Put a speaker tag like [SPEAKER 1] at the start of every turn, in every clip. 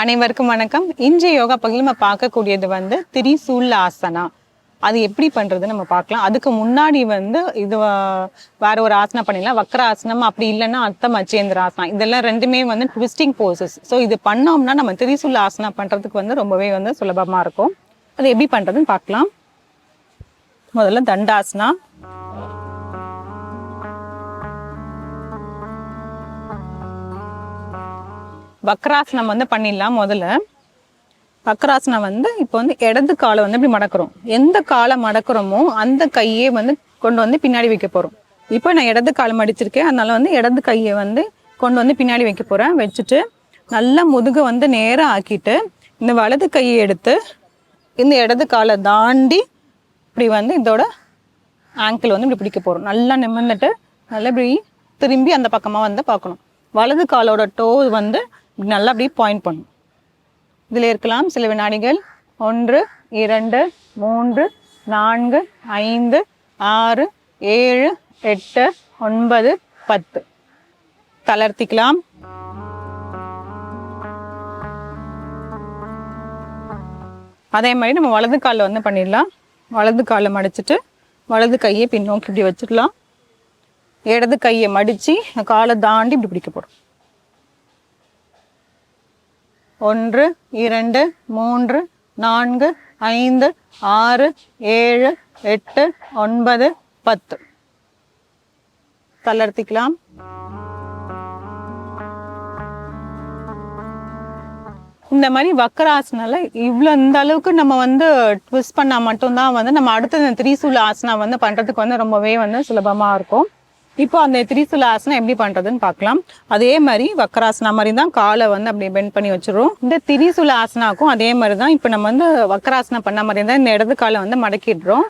[SPEAKER 1] அனைவருக்கும் வணக்கம். இன்றைய யோகா பகுதியில் நம்ம பார்க்கக்கூடியது திரிசூலாசனா. அது எப்படி பண்றது நம்ம பார்க்கலாம். அதுக்கு முன்னாடி இது வேற ஒரு ஆசனா பண்ணிடலாம். வக்ராசனம், அப்படி இல்லைன்னா அர்த்த மச்சேந்திராசனா. இதெல்லாம் ரெண்டுமே ட்விஸ்டிங் போசஸ். ஸோ இது பண்ணோம்னா நம்ம திரிசூலாசனா பண்றதுக்கு ரொம்பவே சுலபமா இருக்கும். அது எப்படி பண்றதுன்னு பார்க்கலாம். முதல்ல தண்டாசனா. வக்ராசனம் பண்ணிடலாம். முதல்ல வக்ராசனம் இப்போ இடது காலை இப்படி மடக்கிறோம். எந்த காலை மடக்கிறோமோ அந்த கையே கொண்டு பின்னாடி வைக்க போறோம். இப்போ நான் இடது காலை மடிச்சிருக்கேன், அதனால இடது கையை கொண்டு பின்னாடி வைக்க போறேன். வச்சுட்டு நல்லா முதுகு நேரம் ஆக்கிட்டு இந்த வலது கையை எடுத்து இந்த இடது காலை தாண்டி இப்படி இதோட ஆங்கிள் இப்படி பிடிக்க போறோம். நல்லா நிமிர்ந்துட்டு நல்லா இப்படி திரும்பி அந்த பக்கமா பார்க்கணும். வலது காலோட டோ இப்படி நல்லா அப்படி பாயிண்ட் பண்ணும். இதில் இருக்கலாம் சில வினாடிகள். 1 2 3 4 5 6 7 8 9 10 தளர்த்திக்கலாம். அதே மாதிரி நம்ம வலது காலில் பண்ணிடலாம். வலது காலை மடிச்சுட்டு வலது கையை பின்னோக்கி இப்படி வச்சுக்கலாம். இடது கையை மடித்து காலை தாண்டி இப்படி பிடிக்க போகிறோம். 1 2 3 4 5 6 7 8 9 10 தளர்த்திக்கலாம். இந்த மாதிரி வக்ராசனால இந்த அளவுக்கு நம்ம ட்விஸ்ட் பண்ணா மட்டும்தான் நம்ம அடுத்த திரிசூல ஆசனா பண்றதுக்கு ரொம்பவே சுலபமா இருக்கும். இப்போ அந்த திரிசூல ஆசனம் எப்படி பண்றதுன்னு பார்க்கலாம். அதே மாதிரி வக்ராசனா மாதிரி தான் காலை அப்படியே பெண்ட் பண்ணி வச்சிடும். இந்த திரிசூல ஆசனாக்கும் அதே மாதிரி தான். இப்போ நம்ம வக்ராசனா பண்ண மாதிரி தான் இந்த இடது காலை மடக்கிடுறோம்.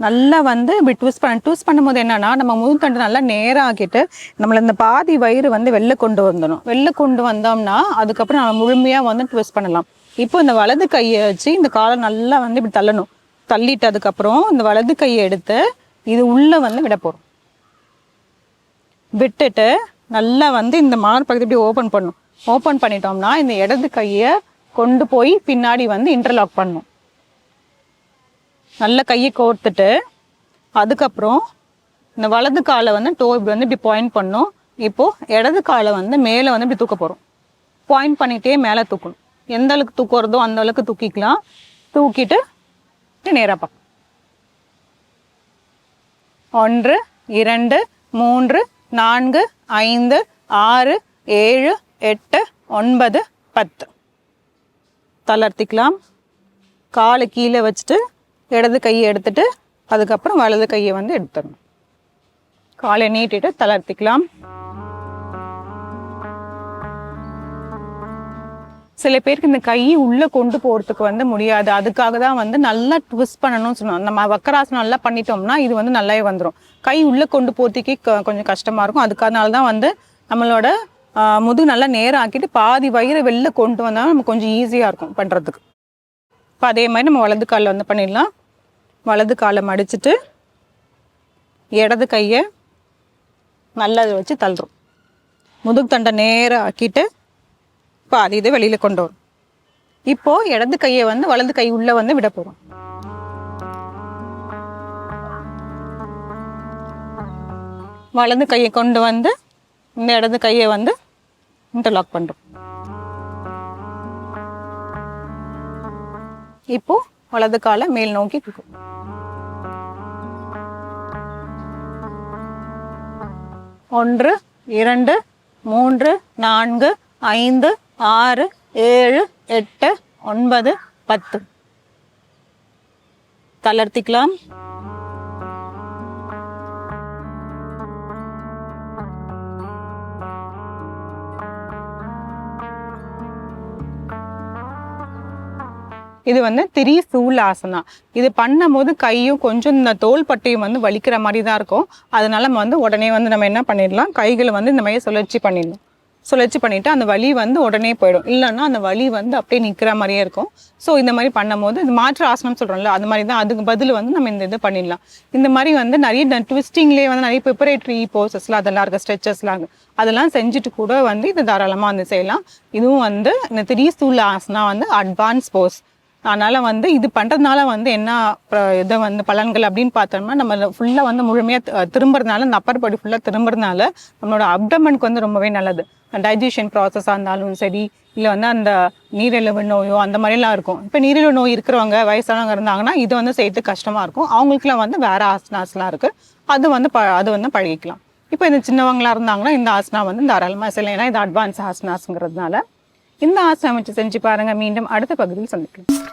[SPEAKER 1] நல்லா இப்படி ட்விஸ்ட் பண்ணும்போது என்னன்னா நம்ம முதுத்தண்டு நல்லா நேரம் ஆக்கிட்டு நம்மள இந்த பாதி வயிறு வெளில கொண்டு வந்துடும். வெளில கொண்டு வந்தோம்னா அதுக்கப்புறம் நம்ம முழுமையா ட்விஸ்ட் பண்ணலாம். இப்போ இந்த வலது கையை வச்சு இந்த காலை நல்லா இப்படி தள்ளணும். தள்ளிட்டு அதுக்கப்புறம் இந்த வலது கையை எடுத்து இது உள்ள விட போறோம். விட்டுட்டு நல்லா இந்த மார்பகுதி இப்படி ஓப்பன் பண்ணும். ஓப்பன் பண்ணிட்டோம்னா இந்த இடது கையை கொண்டு போய் பின்னாடி இன்டர்லாக் பண்ணும். நல்ல கையை கோர்த்துட்டு அதுக்கப்புறம் இந்த வலது காலை டோ இப்படி இப்படி பாயிண்ட் பண்ணும். இப்போ இடது காலை மேலே இப்படி தூக்க போகிறோம். பாயிண்ட் பண்ணிகிட்டே மேலே தூக்கணும். எந்த அளவுக்கு தூக்குறதோ அந்த அளவுக்கு தூக்கிக்கலாம். தூக்கிட்டு நேராக பார்க்கணும். 1 2 3 4 5 6 7 8 9 10 தளர்த்திக்கலாம். காலை கீழே வச்சுட்டு இடது கையை எடுத்துட்டு அதுக்கப்புறம் வலது கையை எடுத்துடணும். காலை நீட்டிட்டு தளர்த்திக்கலாம். சில பேருக்கு இந்த கை உள்ள கொண்டு போறதுக்கு முடியாது. அதுக்காக தான் நல்லா ட்விஸ்ட் பண்ணணும்னு சொன்னோம். நம்ம வக்ராசனம் நல்லா பண்ணிட்டோம்னா இது நல்லாவே வந்துடும். கை உள்ள கொண்டு போறதுக்கே கொஞ்சம் கஷ்டமா இருக்கும். அதுக்காக தான் நம்மளோட முதுகு நல்லா நேரம் ஆக்கிட்டு பாதி வயிறு வெளில கொண்டு வந்தாலும் நமக்கு கொஞ்சம் ஈஸியா இருக்கும் பண்றதுக்கு. இப்போ அதே மாதிரி நம்ம வலது காலில் பண்ணிடலாம். வலது காலை மடிச்சுட்டு இடது கையை நல்லா வச்சு தள்ளுறோம். முதுகு தண்டை நேரம் ஆக்கிட்டு பாதி இதை வெளியில கொண்டு வரும். இப்போ இடது கையை வலது கை உள்ள விட போறோம். வலது கையை கொண்டு இந்த இடது கையை இன்டர்லாக் பண்றோம். இப்போ வலது காலை மேல் நோக்கி தூக்கும். 1 2 3 4 5 6 7 8 9 10 தளர்த்திக்கலாம். இது திரிசூலாசனா. இது பண்ணும்போது கையும் கொஞ்சம் இந்த தோள் பட்டையும் வலிக்கிற மாதிரி தான் இருக்கும். அதனால நம்ம உடனே நம்ம என்ன பண்ணிடலாம், கைகளை இந்த மாதிரி சுழற்சி பண்ணிடலாம். சுழற்சி பண்ணிவிட்டு அந்த வலி வந்து உடனே போயிடும். இல்லைன்னா அந்த வலி வந்து அப்படியே நிற்கிற மாதிரியே இருக்கும். ஸோ இந்த மாதிரி பண்ணும்போது இது மாற்று ஆசனம் சொல்கிறோம்ல, அது மாதிரி தான். அதுக்கு பதில் வந்து நம்ம இந்த இது பண்ணிடலாம். இந்த மாதிரி வந்து நிறைய ட்விஸ்டிங்லேயே வந்து நிறைய ப்ரிப்பரேட்டரி போசஸ்லாம் அதெல்லாம் இருக்குது, ஸ்ட்ரெச்சஸ்லாம் இருக்குது. அதெல்லாம் செஞ்சுட்டு கூட வந்து இது தாராளமாக வந்து செய்யலாம். இதுவும் வந்து இந்த திரிசூல ஆசனா வந்து அட்வான்ஸ் போஸ். அதனால் வந்து இது பண்ணுறதுனால வந்து என்ன இதை வந்து பலன்கள் அப்படின்னு பார்த்தோம்னா, நம்ம ஃபுல்லாக வந்து முழுமையாக திரும்புறதுனால, இந்த அப்பர் பாடி ஃபுல்லாக திரும்புறதுனால நம்மளோட அப்டமனுக்கு வந்து ரொம்பவே நல்லது. டைஜஷன் ப்ராசஸாக இருந்தாலும் சரி, இல்லை வந்து அந்த நீரிழிவு நோயோ அந்த மாதிரிலாம் இருக்கும். இப்போ நீரிழிவு நோய் இருக்கிறவங்க வயசானவங்க இருந்தாங்கன்னா இது வந்து செய்யறதுக்கு கஷ்டமாக இருக்கும். அவங்களுக்குலாம் வந்து வேறு ஆசனாஸ்லாம் இருக்குது. அது வந்து பழகிக்கலாம். இப்போ இந்த சின்னவங்களா இருந்தாங்கன்னா இந்த ஆசனா வந்து தாராளமாக செய்யலாம். ஏன்னா இது அட்வான்ஸ் ஆசனாஸ்ங்கிறதுனால இந்த ஆசனம் வச்சு செஞ்சு பாருங்கள். மீண்டும் அடுத்த பகுதியில் சந்திக்கலாம்.